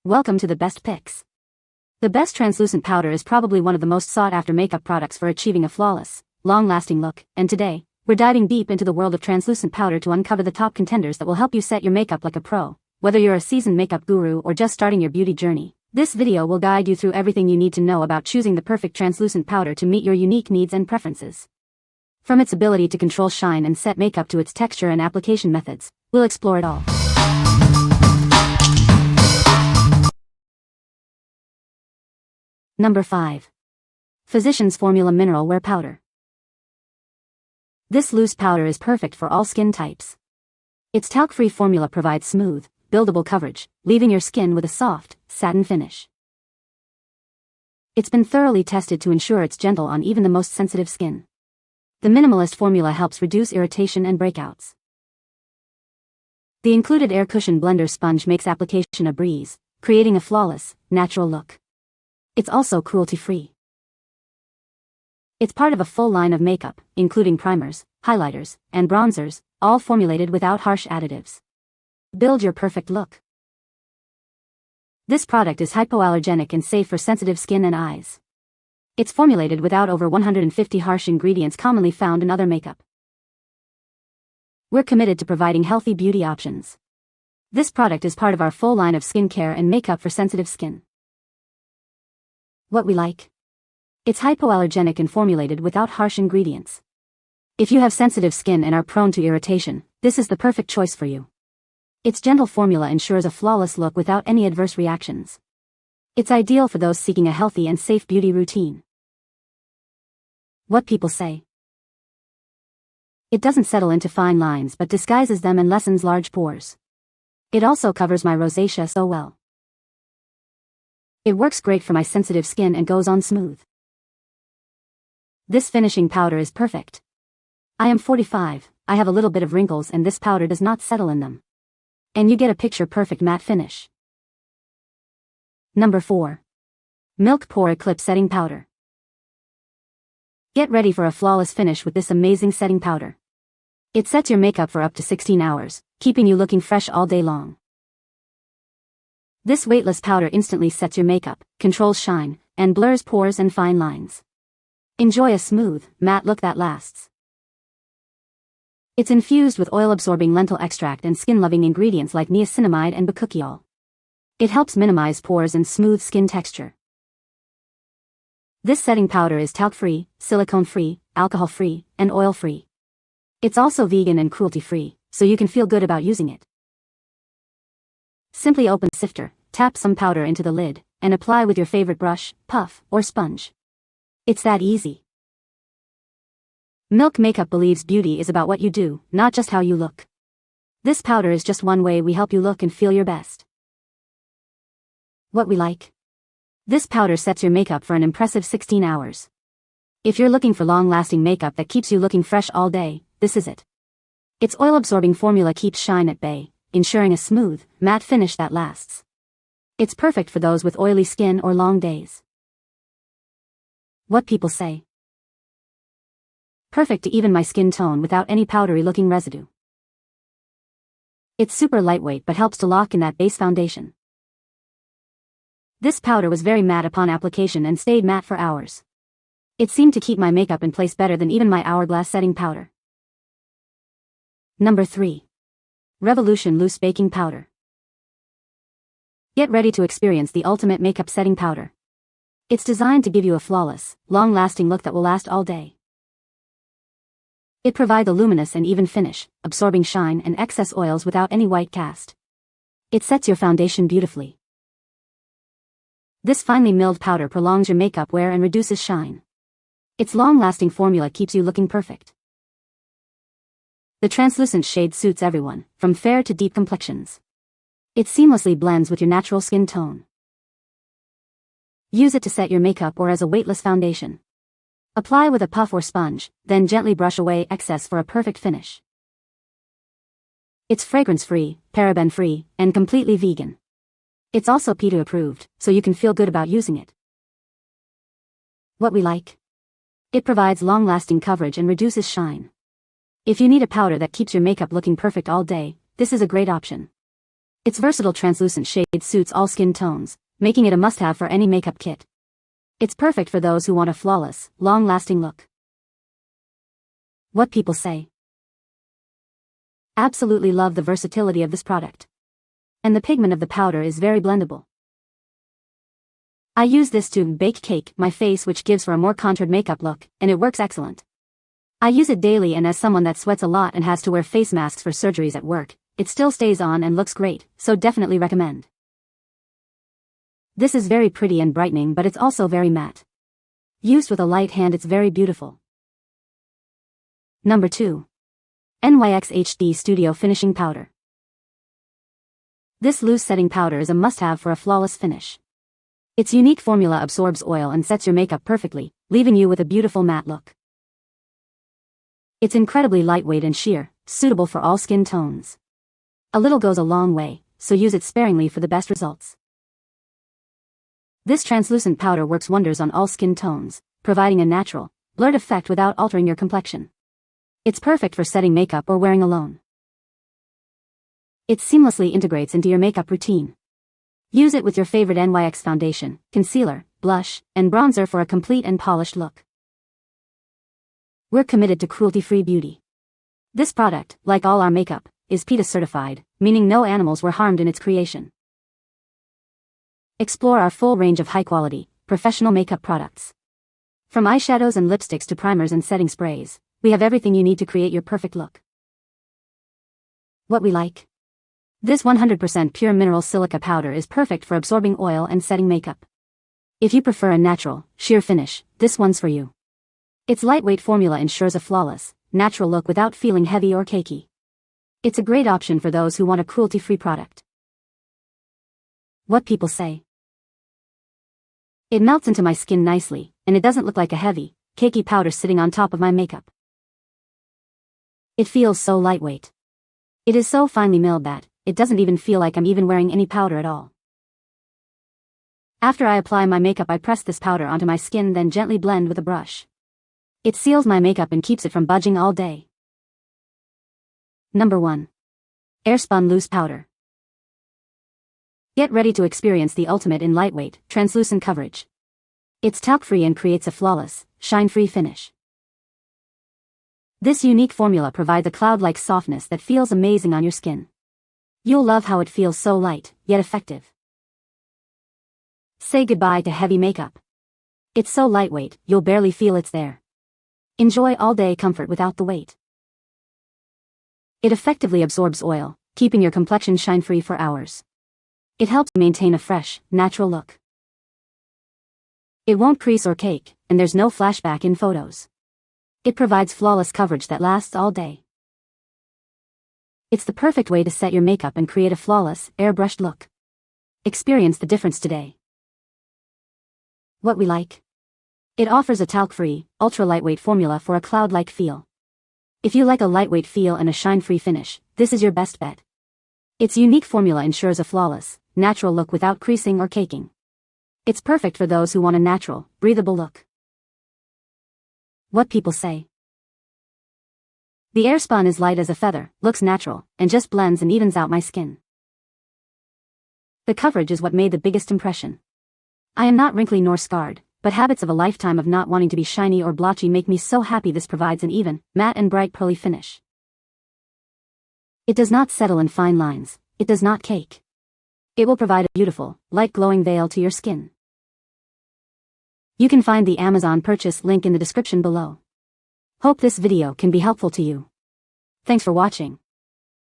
Welcome to the best picks. The best translucent powder is probably one of the most sought-after makeup products for achieving a flawless, long-lasting look, and today, we're diving deep into the world of translucent powder to uncover the top contenders that will help you set your makeup like a pro. Whether you're a seasoned makeup guru or just starting your beauty journey, this video will guide you through everything you need to know about choosing the perfect translucent powder to meet your unique needs and preferences. From its ability to control shine and set makeup to its texture and application methods, we'll explore it all. Number 5. Physicians Formula Mineral Wear Powder. This loose powder is perfect for all skin types. Its talc-free formula provides smooth, buildable coverage, leaving your skin with a soft, satin finish. It's been thoroughly tested to ensure it's gentle on even the most sensitive skin. The minimalist formula helps reduce irritation and breakouts. The included air cushion blender sponge makes application a breeze, creating a flawless, natural look. It's also cruelty-free. It's part of a full line of makeup, including primers, highlighters, and bronzers, all formulated without harsh additives. Build your perfect look. This product is hypoallergenic and safe for sensitive skin and eyes. It's formulated without over 150 harsh ingredients commonly found in other makeup. We're committed to providing healthy beauty options. This product is part of our full line of skincare and makeup for sensitive skin. What we like. It's hypoallergenic and formulated without harsh ingredients. If you have sensitive skin and are prone to irritation, this is the perfect choice for you. Its gentle formula ensures a flawless look without any adverse reactions. It's ideal for those seeking a healthy and safe beauty routine. What people say. It doesn't settle into fine lines but disguises them and lessens large pores. It also covers my rosacea so well. It works great for my sensitive skin and goes on smooth. This finishing powder is perfect. I am 45, I have a little bit of wrinkles and this powder does not settle in them. And you get a picture-perfect matte finish. Number 4. Milk Pore Eclipse Setting Powder. Get ready for a flawless finish with this amazing setting powder. It sets your makeup for up to 16 hours, keeping you looking fresh all day long. This weightless powder instantly sets your makeup, controls shine, and blurs pores and fine lines. Enjoy a smooth, matte look that lasts. It's infused with oil-absorbing lentil extract and skin-loving ingredients like niacinamide and bakuchiol. It helps minimize pores and smooth skin texture. This setting powder is talc-free, silicone-free, alcohol-free, and oil-free. It's also vegan and cruelty-free, so you can feel good about using it. Simply open the sifter, tap some powder into the lid, and apply with your favorite brush, puff, or sponge. It's that easy. Milk Makeup believes beauty is about what you do, not just how you look. This powder is just one way we help you look and feel your best. What we like. This powder sets your makeup for an impressive 16 hours. If you're looking for long-lasting makeup that keeps you looking fresh all day, this is it. Its oil-absorbing formula keeps shine at bay, ensuring a smooth, matte finish that lasts. It's perfect for those with oily skin or long days. What people say. Perfect to even my skin tone without any powdery-looking residue. It's super lightweight but helps to lock in that base foundation. This powder was very matte upon application and stayed matte for hours. It seemed to keep my makeup in place better than even my hourglass setting powder. Number 3. Revolution Loose Baking Powder. Get ready to experience the ultimate makeup setting powder. It's designed to give you a flawless, long-lasting look that will last all day. It provides a luminous and even finish, absorbing shine and excess oils without any white cast. It sets your foundation beautifully. This finely milled powder prolongs your makeup wear and reduces shine. Its long-lasting formula keeps you looking perfect. The translucent shade suits everyone, from fair to deep complexions. It seamlessly blends with your natural skin tone. Use it to set your makeup or as a weightless foundation. Apply with a puff or sponge, then gently brush away excess for a perfect finish. It's fragrance-free, paraben-free, and completely vegan. It's also PETA approved, so you can feel good about using it. What we like. It provides long-lasting coverage and reduces shine. If you need a powder that keeps your makeup looking perfect all day, this is a great option. Its versatile translucent shade suits all skin tones, making it a must-have for any makeup kit. It's perfect for those who want a flawless, long-lasting look. What people say. Absolutely love the versatility of this product. And the pigment of the powder is very blendable. I use this to bake cake my face, which gives for a more contoured makeup look, and it works excellent. I use it daily, and as someone that sweats a lot and has to wear face masks for surgeries at work, it still stays on and looks great, so definitely recommend. This is very pretty and brightening, but it's also very matte. Used with a light hand, it's very beautiful. Number 2. NYX HD Studio Finishing Powder. This loose setting powder is a must-have for a flawless finish. Its unique formula absorbs oil and sets your makeup perfectly, leaving you with a beautiful matte look. It's incredibly lightweight and sheer, suitable for all skin tones. A little goes a long way, so use it sparingly for the best results. This translucent powder works wonders on all skin tones, providing a natural, blurred effect without altering your complexion. It's perfect for setting makeup or wearing alone. It seamlessly integrates into your makeup routine. Use it with your favorite NYX foundation, concealer, blush, and bronzer for a complete and polished look. We're committed to cruelty-free beauty. This product, like all our makeup, is PETA certified, meaning no animals were harmed in its creation. Explore our full range of high-quality, professional makeup products. From eyeshadows and lipsticks to primers and setting sprays, we have everything you need to create your perfect look. What we like. This 100% pure mineral silica powder is perfect for absorbing oil and setting makeup. If you prefer a natural, sheer finish, this one's for you. Its lightweight formula ensures a flawless, natural look without feeling heavy or cakey. It's a great option for those who want a cruelty-free product. What people say. It melts into my skin nicely, and it doesn't look like a heavy, cakey powder sitting on top of my makeup. It feels so lightweight. It is so finely milled that it doesn't even feel like I'm even wearing any powder at all. After I apply my makeup, I press this powder onto my skin, then gently blend with a brush. It seals my makeup and keeps it from budging all day. Number 1. Airspun Loose Powder. Get ready to experience the ultimate in lightweight, translucent coverage. It's talc-free and creates a flawless, shine-free finish. This unique formula provides a cloud-like softness that feels amazing on your skin. You'll love how it feels so light, yet effective. Say goodbye to heavy makeup. It's so lightweight, you'll barely feel it's there. Enjoy all-day comfort without the weight. It effectively absorbs oil, keeping your complexion shine-free for hours. It helps maintain a fresh, natural look. It won't crease or cake, and there's no flashback in photos. It provides flawless coverage that lasts all day. It's the perfect way to set your makeup and create a flawless, airbrushed look. Experience the difference today. What we like. It offers a talc-free, ultra-lightweight formula for a cloud-like feel. If you like a lightweight feel and a shine-free finish, this is your best bet. Its unique formula ensures a flawless, natural look without creasing or caking. It's perfect for those who want a natural, breathable look. What people say. The Airspun is light as a feather, looks natural, and just blends and evens out my skin. The coverage is what made the biggest impression. I am not wrinkly nor scarred, but habits of a lifetime of not wanting to be shiny or blotchy make me so happy this provides an even, matte and bright pearly finish. It does not settle in fine lines, it does not cake. It will provide a beautiful, light glowing veil to your skin. You can find the Amazon purchase link in the description below. Hope this video can be helpful to you. Thanks for watching.